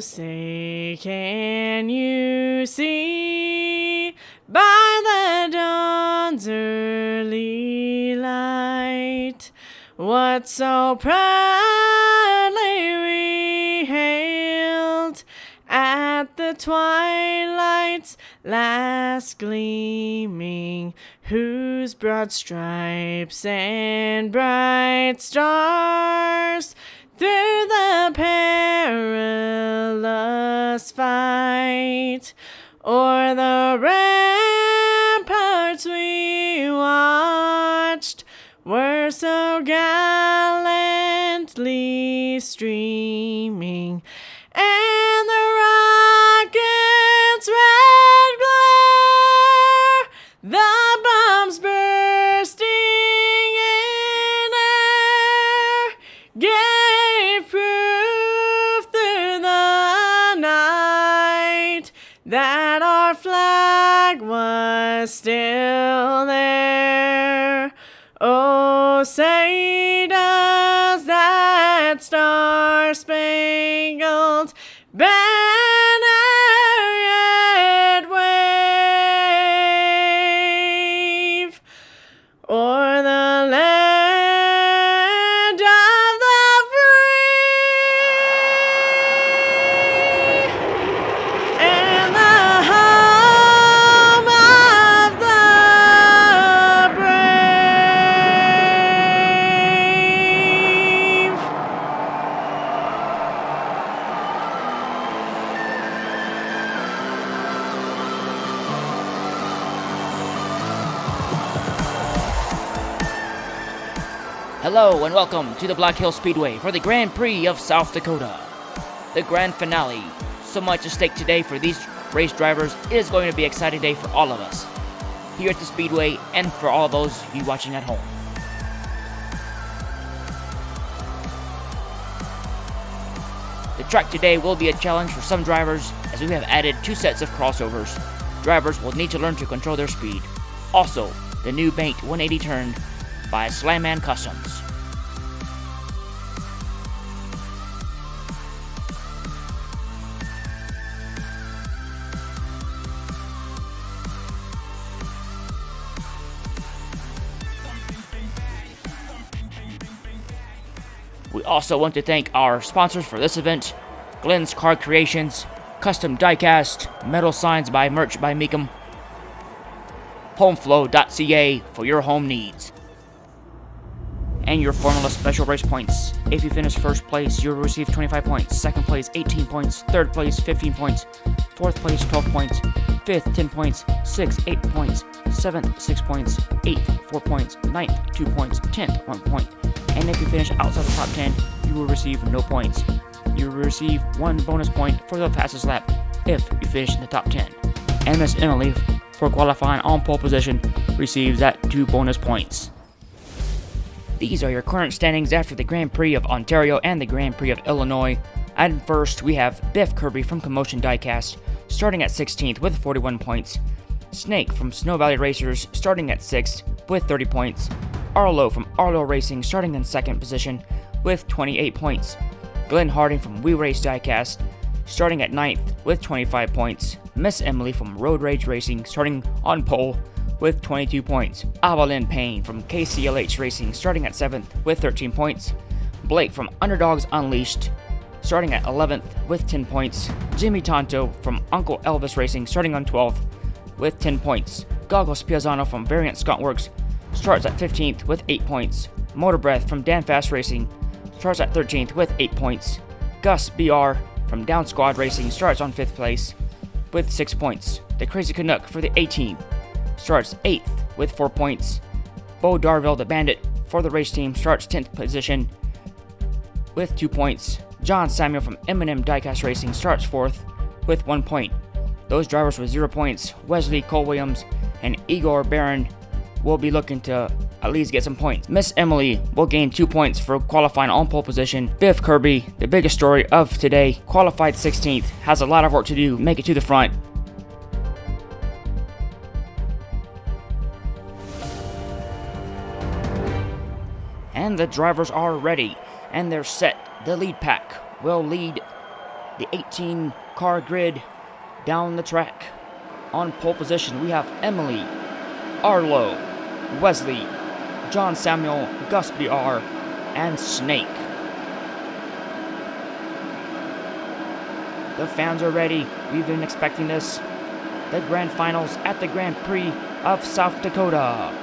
say, can you see by the dawn's early light what so proudly we hailed at the twilight's last gleaming, whose broad stripes and bright stars through the perilous fight o'er the ramparts we watched were so gallantly streaming, and the rocket's red glare, the bombs bursting in air, gave proof through the night that our flag was still there. Oh, say does that star-spangled banner yet wave o'er the land of the free and the home of the brave. Hello and welcome to the Black Hill Speedway for the Grand Prix of South Dakota. The grand finale. So much at stake today for these race drivers. It is going to be an exciting day for all of us here at the Speedway and for all those of you watching at home. The track today will be a challenge for some drivers as we have added 2 sets of crossovers. Drivers will need to learn to control their speed. Also, the new banked 180 turn by Slamman Customs. We also want to thank our sponsors for this event: Glenn's Car Creations, Custom Diecast, Metal Signs by Merch by Meekum, Homeflow.ca for your home needs, and your Formula Special Race points. If you finish first place, you'll receive 25 points, second place 18 points, third place 15 points, fourth place 12 points, fifth 10 points, sixth 8 points, seventh 6 points, eighth 4 points, ninth 2 points, 10th 1 point. And if you finish outside the top 10, you will receive no points. You will receive 1 bonus point for the fastest lap if you finish in the top 10. And Miss Emily, for qualifying on pole position, receives that 2 bonus points. These are your current standings after the Grand Prix of Ontario and the Grand Prix of Illinois. And first, we have Biff Kirby from Commotion Diecast, starting at 16th with 41 points. Snake from Snow Valley Racers, starting at 6th with 30 points. Arlo from Arlo Racing, starting in 2nd position with 28 points. Glenn Harding from We Race Diecast, starting at 9th with 25 points. Miss Emily from Road Rage Racing, starting on pole with 22 points. Avalyn Payne from KCLH Racing, starting at 7th with 13 points. Blake from Underdogs Unleashed, starting at 11th with 10 points. Jimmy Tonto from Uncle Elvis Racing, starting on 12th with 10 points. Goggles Piazzano from Variant Scottworks starts at 15th with 8 points. Motor Breath from Dan Fast Racing starts at 13th with 8 points. Gus BR from Down Squad Racing starts on 5th place with 6 points. The Crazy Canuck for the A team starts 8th with 4 points. Bo Darville the Bandit for the race team starts 10th position with 2 points. John Samuel from M&M Diecast Racing starts 4th with 1 point. Those drivers with 0 points, Wesley Cole Williams and Igor Barron, will be looking to at least get some points. Miss Emily will gain 2 points for qualifying on pole position. Biff Kirby, the biggest story of today, qualified 16th, has a lot of work to do, make it to the front. And the drivers are ready, and they're set. The lead pack will lead the 18 car grid down the track. On pole position, we have Emily, Arlo, Wesley, John Samuel, Gus BR, and Snake. The fans are ready. We've been expecting this. The grand finals at the Grand Prix of South Dakota.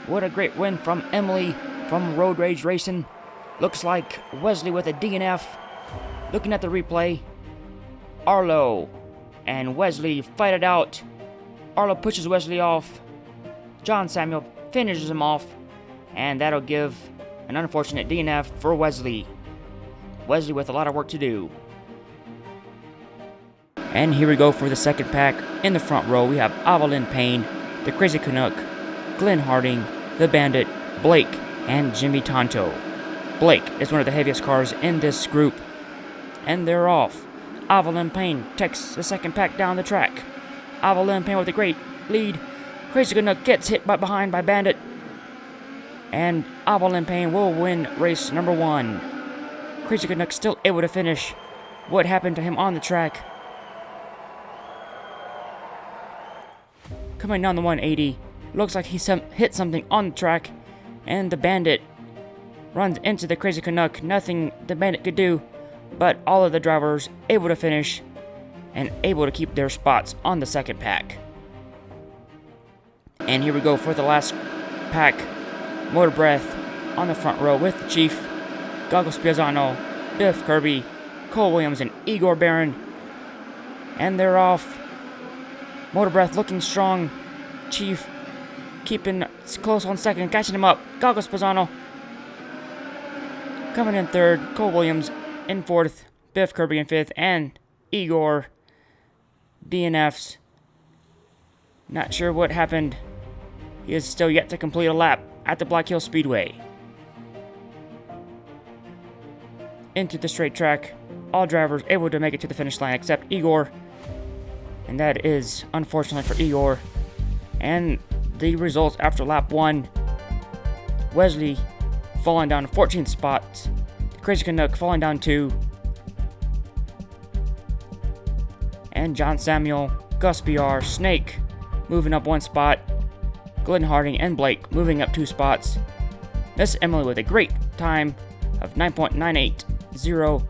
What a great win from Emily from Road Rage Racing. Looks like Wesley with a DNF. Looking at the replay, Arlo and Wesley fight it out. Arlo pushes Wesley off. John Samuel finishes him off. And that'll give an unfortunate DNF for Wesley. Wesley with a lot of work to do. And here we go for the second pack. In the front row, we have Evelyn Payne, the Crazy Canuck, Glenn Harding, the Bandit, Blake, and Jimmy Tonto. Blake is one of the heaviest cars in this group. And they're off. Evelyn Payne takes the second pack down the track. Evelyn Payne with a great lead. Crazy Canuck gets hit behind by Bandit. And Evelyn Payne will win race number 1. Crazy Canuck still able to finish. What happened to him on the track? Coming down the 180. Looks like he hit something on the track. And the Bandit runs into the Crazy Canuck. Nothing the Bandit could do. But all of the drivers able to finish. And able to keep their spots on the second pack. And here we go for the last pack. Motor Breath on the front row with the Chief, Goggles Piazzano, Biff Kirby, Cole Williams, and Igor Barron. And they're off. Motor Breath looking strong. Chief keeping close on second, catching him up. Goggles Piazzano coming in third. Cole Williams in fourth. Biff Kirby in fifth. And Igor DNFs. Not sure what happened. He is still yet to complete a lap at the Black Hill Speedway. Into the straight track. All drivers able to make it to the finish line except Igor. And that is unfortunate for Igor. And the results after lap 1. Wesley falling down to 14th spot. Crazy Canuck falling down 2. And John Samuel, Gus BR, Snake moving up 1 spot. Glenn Harding and Blake moving up 2 spots. Miss Emily with a great time of 9.980.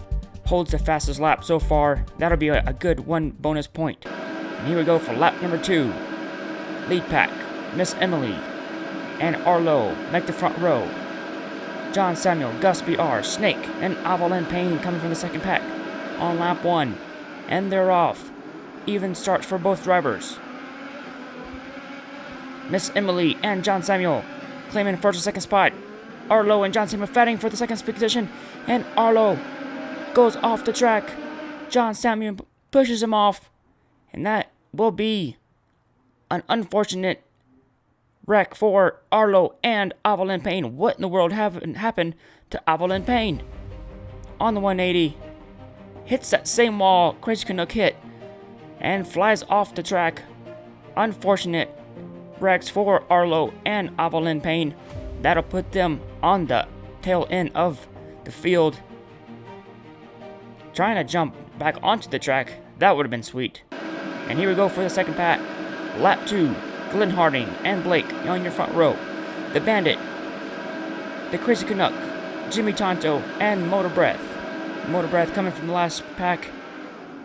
Holds the fastest lap so far. That'll be a good 1 bonus point. And here we go for lap number 2. Lead pack, Miss Emily and Arlo make the front row. John Samuel, Gus BR, Snake, and Evelyn Payne coming from the second pack on lap 1. And they're off. Even starts for both drivers. Miss Emily and John Samuel claiming first and second spot. Arlo and John Samuel fighting for the second position. And Arlo goes off the track. John Samuel pushes him off. And that will be an unfortunate wreck for Arlo and Evelyn Payne. What in the world happened to Evelyn Payne? On the 180. Hits that same wall Crazy Canuck hit. And flies off the track. Unfortunate wrecks for Arlo and Evelyn Payne. That'll put them on the tail end of the field. Trying to jump back onto the track, that would have been sweet. And here we go for the second pack. Lap 2, Glenn Harding and Blake on your front row. The Bandit, the Crazy Canuck, Jimmy Tonto, and Motor Breath. Motor Breath coming from the last pack.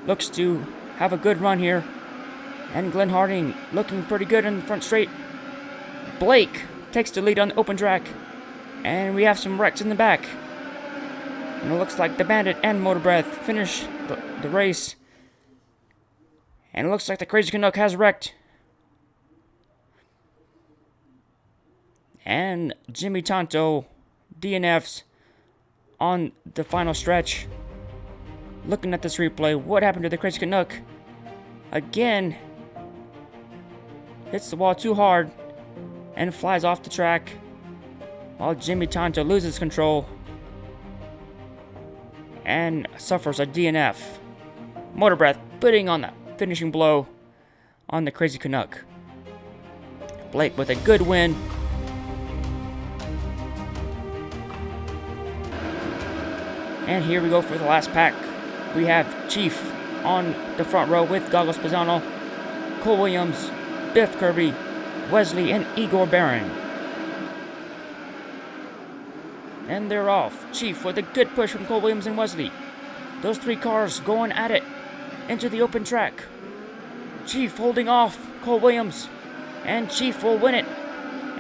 Looks to have a good run here. And Glenn Harding looking pretty good in the front straight. Blake takes the lead on the open track. And we have some wrecks in the back. And it looks like the Bandit and Motor Breath finish the race. And it looks like the Crazy Canuck has wrecked. And Jimmy Tonto DNFs on the final stretch. Looking at this replay, what happened to the Crazy Canuck? Again, hits the wall too hard and flies off the track. while Jimmy Tonto loses control and suffers a DNF. Motor Breath putting on the finishing blow on the Crazy Canuck. Blake with a good win. And here we go for the last pack. We have Chief on the front row with Goggles Pisano, Cole Williams, Biff Kirby, Wesley, and Igor Barron. And they're off. Chief with a good push from Cole Williams and Wesley. Those three cars going at it into the open track. Chief holding off Cole Williams, and Chief will win it.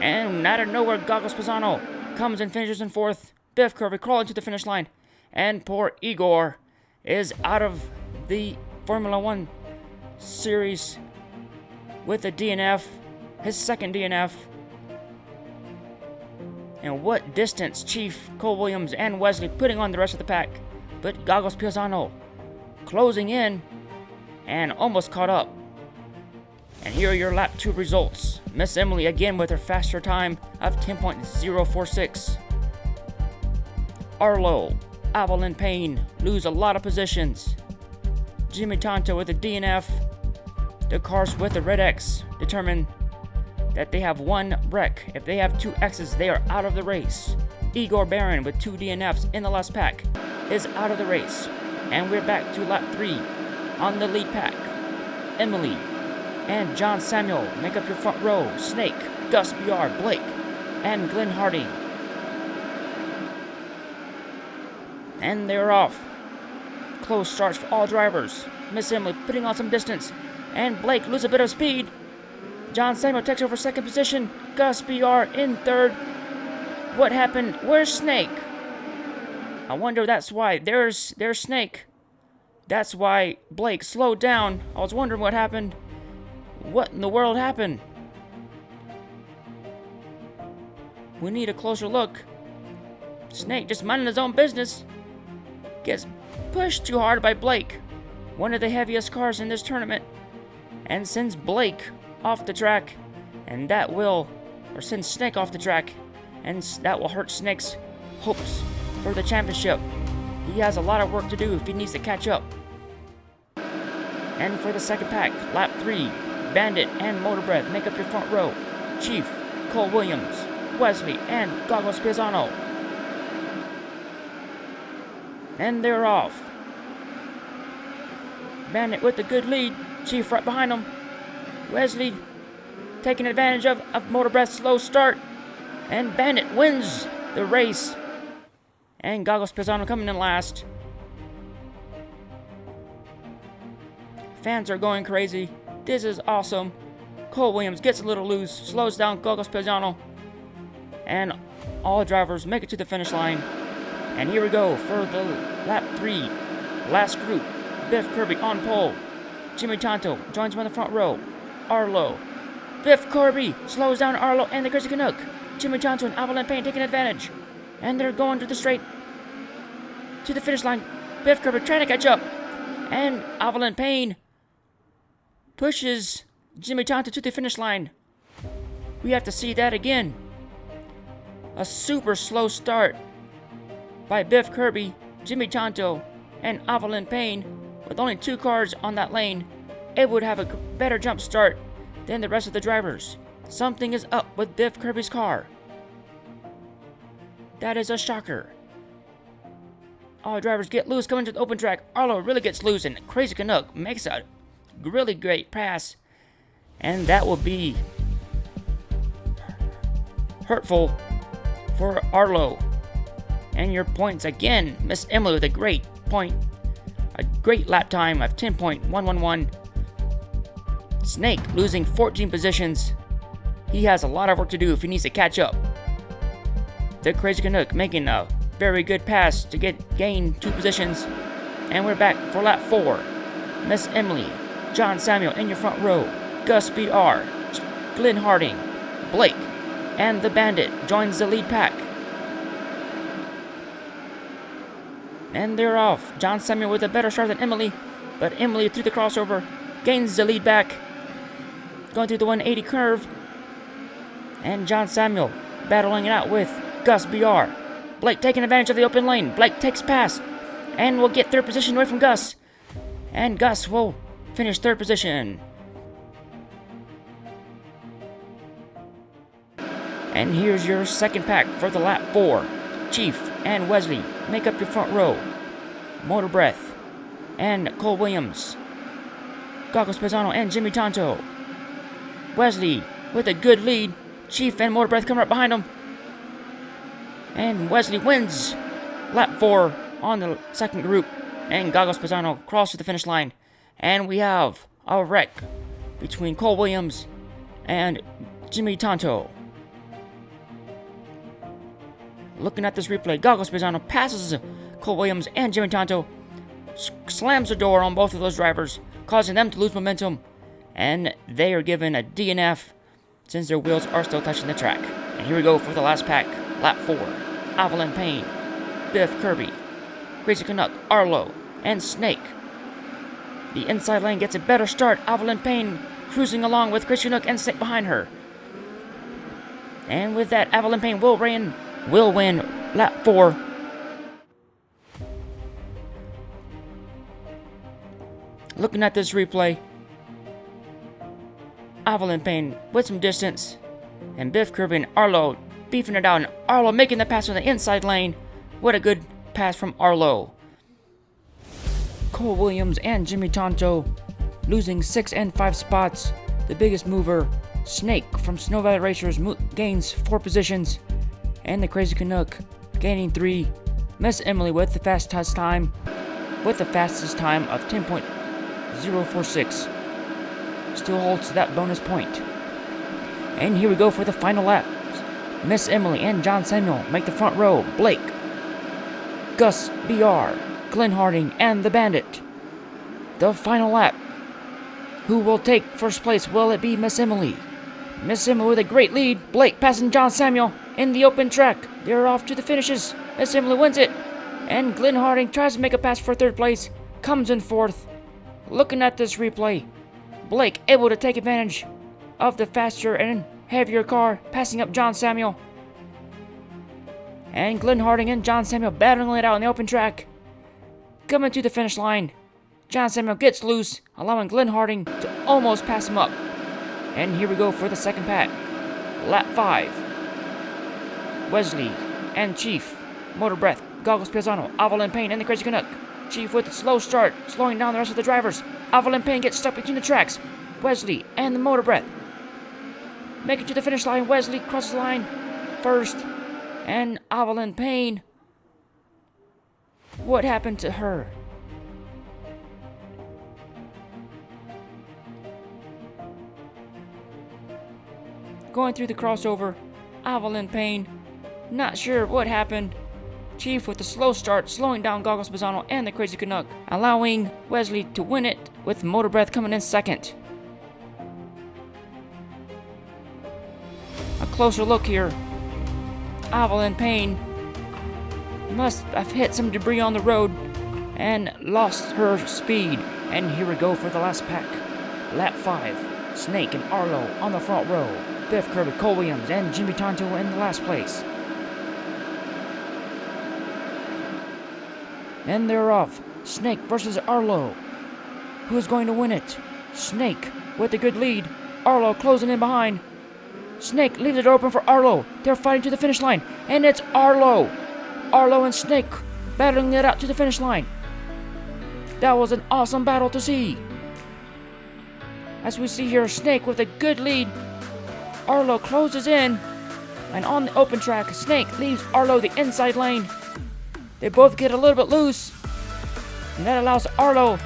And out of nowhere, Goggles Pisano comes and finishes in fourth. Biff Kirby crawling to the finish line. And poor Igor is out of the Formula One series with a DNF, his second DNF. And what distance Chief, Cole Williams, and Wesley putting on the rest of the pack. But Goggles Pisano closing in and almost caught up. And here are your lap 2 results. Miss Emily again with her faster time of 10.046. Arlo, Avalon Payne lose a lot of positions. Jimmy Tonto with a DNF. The cars with the red X determine that they have one wreck. If they have 2 X's, they are out of the race. Igor Barron with 2 DNFs in the last pack is out of the race. And we're back to lap 3 on the lead pack. Emily and John Samuel make up your front row. Snake, Gus BR, Blake, and Glenn Harding. And they're off. Close starts for all drivers. Miss Emily putting on some distance, and Blake loses a bit of speed. John Samuel takes over second position. Gus BR in third. What happened? Where's Snake? I wonder that's why. There's Snake. That's why Blake slowed down. I was wondering what happened. What in the world happened? We need a closer look. Snake just minding his own business. Gets pushed too hard by Blake, one of the heaviest cars in this tournament, and sends Blake off the track, and that will, or sends Snake off the track, and that will hurt Snake's hopes for the championship. He has a lot of work to do if he needs to catch up. And for the second pack, lap 3, Bandit and Motor Breath make up your front row. Chief, Cole Williams, Wesley, and Goggles Pisano. And they're off. Bandit with a good lead. Chief right behind him. Wesley taking advantage of Motor Breath's slow start. And Bandit wins the race. And Goggles Pisano coming in last. Fans are going crazy. This is awesome. Cole Williams gets a little loose, slows down Goggles Pisano. And all drivers make it to the finish line. And here we go for the lap 3. Last group. Biff Kirby on pole. Jimmy Tonto joins him on the front row. Arlo. Biff Kirby slows down Arlo and the Crazy Canuck. Jimmy Tonto and Avalon Payne taking advantage. And they're going to the straight. To the finish line. Biff Kirby trying to catch up. And Avalon Payne pushes Jimmy Tonto to the finish line. We have to see that again. A super slow start by Biff Kirby, Jimmy Tonto, and Avalon Payne. With only 2 cars on that lane, it would have a better jump start than the rest of the drivers. Something is up with Biff Kirby's car. That is a shocker. All drivers get loose coming to the open track. Arlo really gets loose, and Crazy Canuck makes a really great pass. And that will be hurtful for Arlo. And your points again, Miss Emily with a great point. A great lap time of 10.111. Snake losing 14 positions. He has a lot of work to do if he needs to catch up. The Crazy Canuck making a very good pass to gain 2 positions. And we're back for lap 4. Miss Emily, John Samuel in your front row. Gus BR, Glenn Harding, Blake, and the Bandit joins the lead pack. And they're off. John Samuel with a better start than Emily, but Emily through the crossover gains the lead back, going through the 180 curve. And John Samuel battling it out with Gus BR. Blake taking advantage of the open lane. Blake takes pass and will get third position away from Gus. And Gus will finish third position. And here's your second pack for the lap 4. Chief and Wesley make up your front row. Motor Breath and Cole Williams. Goggles Pisano and Jimmy Tonto. Wesley with a good lead. Chief and Motor Breath come right behind him. And Wesley wins lap 4 on the second group. And Goggles Pisano crosses the finish line. And we have a wreck between Cole Williams and Jimmy Tonto. Looking at this replay, Goggles Pisano passes Cole Williams and Jimmy Tonto, slams the door on both of those drivers, causing them to lose momentum, and they are given a DNF since their wheels are still touching the track. And here we go for the last pack, lap 4. Avalon Payne, Biff Kirby, Crazy Canuck, Arlo, and Snake. The inside lane gets a better start. Avalon Payne cruising along with Crazy Canuck and Snake behind her. And with that, Avalon Payne will win lap 4. Looking at this replay, Avalon Payne with some distance, and Biff Kirby and Arlo beefing it out, and Arlo making the pass on the inside lane. What a good pass from Arlo. Cole Williams and Jimmy Tonto losing 6 and 5 spots. The biggest mover, Snake from Snow Valley Racers, gains 4 positions. And the Crazy Canuck gaining 3. Miss Emily with the fastest time of 10.046. Still holds that bonus point. And here we go for the final lap. Miss Emily and John Samuel make the front row. Blake, Gus BR, Glenn Harding, and the Bandit. The final lap. Who will take first place? Will it be Miss Emily? Miss Emily with a great lead. Blake passing John Samuel in the open track. They're off to the finishes. Miss Emily wins it. And Glenn Harding tries to make a pass for third place. Comes in fourth. Looking at this replay, Blake able to take advantage of the faster and heavier car, passing up John Samuel. And Glenn Harding and John Samuel battling it out in the open track. Coming to the finish line, John Samuel gets loose, allowing Glenn Harding to almost pass him up. And here we go for the second pack. Lap 5. Wesley and Chief, Motor Breath, Goggles Pisano, Avalon Payne, and the Crazy Canuck. Chief with a slow start, slowing down the rest of the drivers. Avalon Payne gets stuck between the tracks. Wesley and the Motor Breath make it to the finish line. Wesley crosses the line first. And Avalon Payne, what happened to her? Going through the crossover, Avalon Payne, not sure what happened. Chief with a slow start, slowing down Goggles Pisano and the Crazy Canuck, allowing Wesley to win it, with Motor Breath coming in second. A closer look here. Avalon Payne must have hit some debris on the road and lost her speed. And here we go for the last pack. Lap 5. Snake and Arlo on the front row. Biff Kirby, Cole Williams, and Jimmy Tonto in the last place. And they're off. Snake versus Arlo. Who's going to win it? Snake with a good lead. Arlo closing in behind. Snake leaves it open for Arlo. They're fighting to the finish line. And it's Arlo. Arlo and Snake battling it out to the finish line. That was an awesome battle to see. As we see here, Snake with a good lead. Arlo closes in. And on the open track, Snake leaves Arlo the inside lane. They both get a little bit loose. And that allows Arlo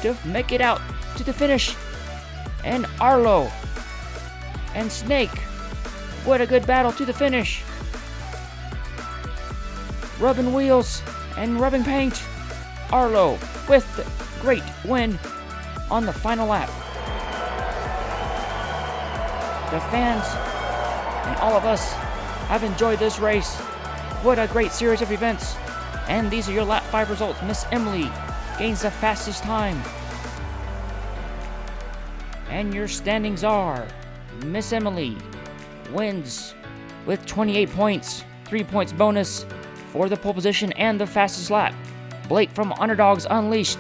to make it out to the finish. And Arlo and Snake, what a good battle to the finish. Rubbing wheels and rubbing paint. Arlo with the great win on the final lap. The fans and all of us have enjoyed this race. What a great series of events. And these are your lap 5 results. Miss Emily gains the fastest time. And your standings are: Miss Emily wins with 28 points, 3 points bonus for the pole position and the fastest lap. Blake from Underdogs Unleashed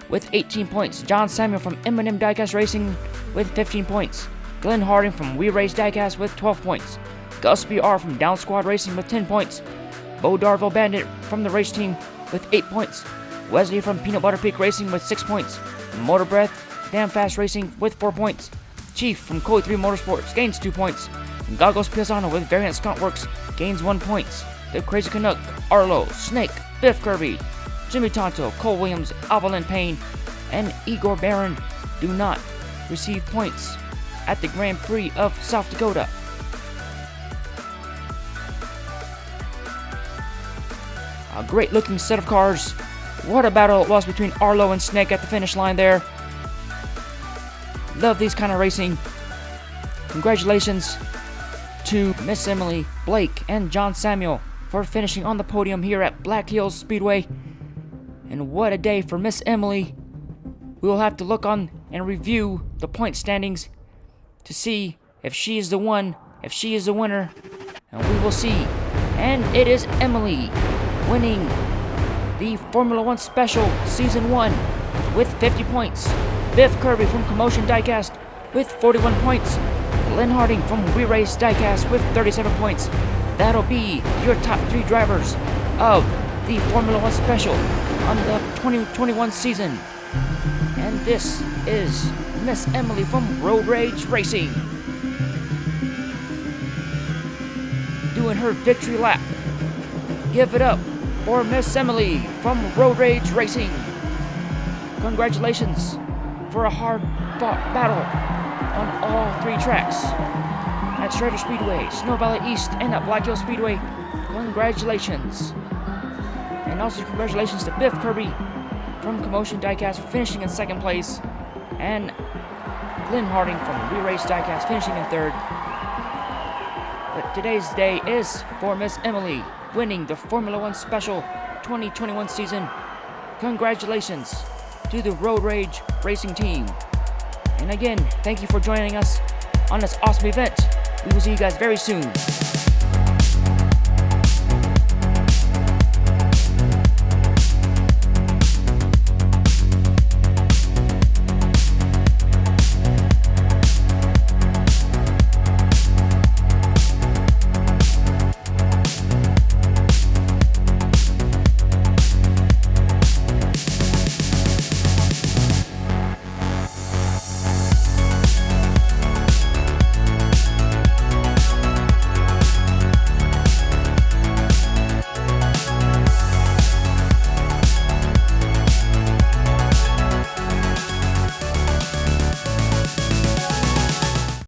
with 18 points. John Samuel from M&M Diecast Racing with 15 points. Glenn Harding from We Race Diecast with 12 points. Gus BR from Down Squad Racing with 10 points. Bo Darville Bandit from the race team with 8 points. Wesley from Peanut Butter Peak Racing with 6 points. Motor Breath Damn Fast Racing with 4 points. Chief from Koi 3 Motorsports gains 2 points. And Goggles Pisano with Variant Stunt Works gains 1 point. The Crazy Canuck, Arlo, Snake, Biff Kirby, Jimmy Tonto, Cole Williams, Avalon Payne, and Igor Barron do not receive points at the Grand Prix of South Dakota. A great looking set of cars. What a battle it was between Arlo and Snake at the finish line there. Love these kind of racing. Congratulations to Miss Emily, Blake, and John Samuel for finishing on the podium here at Black Hills Speedway. And what a day for Miss Emily. We will have to look on and review the point standings to see if she is the one, if she is the winner, and we will see. And it is Emily winning the Formula One Special Season 1 with 50 points. Biff Kirby from Commotion Diecast with 41 points. Glenn Harding from We Race Diecast with 37 points. That'll be your top 3 drivers of the Formula One Special on the 2021 season. And this is Miss Emily from Road Rage Racing doing her victory lap. Give it up for Miss Emily from Road Rage Racing. Congratulations for a hard-fought battle on all 3 tracks at Shredder Speedway, Snow Valley East, and at Black Hill Speedway. Congratulations. And also congratulations to Biff Kirby from Commotion Diecast for finishing in 2nd place, and Glenn Harding from We Race Diecast finishing in 3rd. But today's day is for Miss Emily winning the Formula One Special 2021 season. Congratulations to the Road Rage Racing team. And again, thank you for joining us on this awesome event. We will see you guys very soon.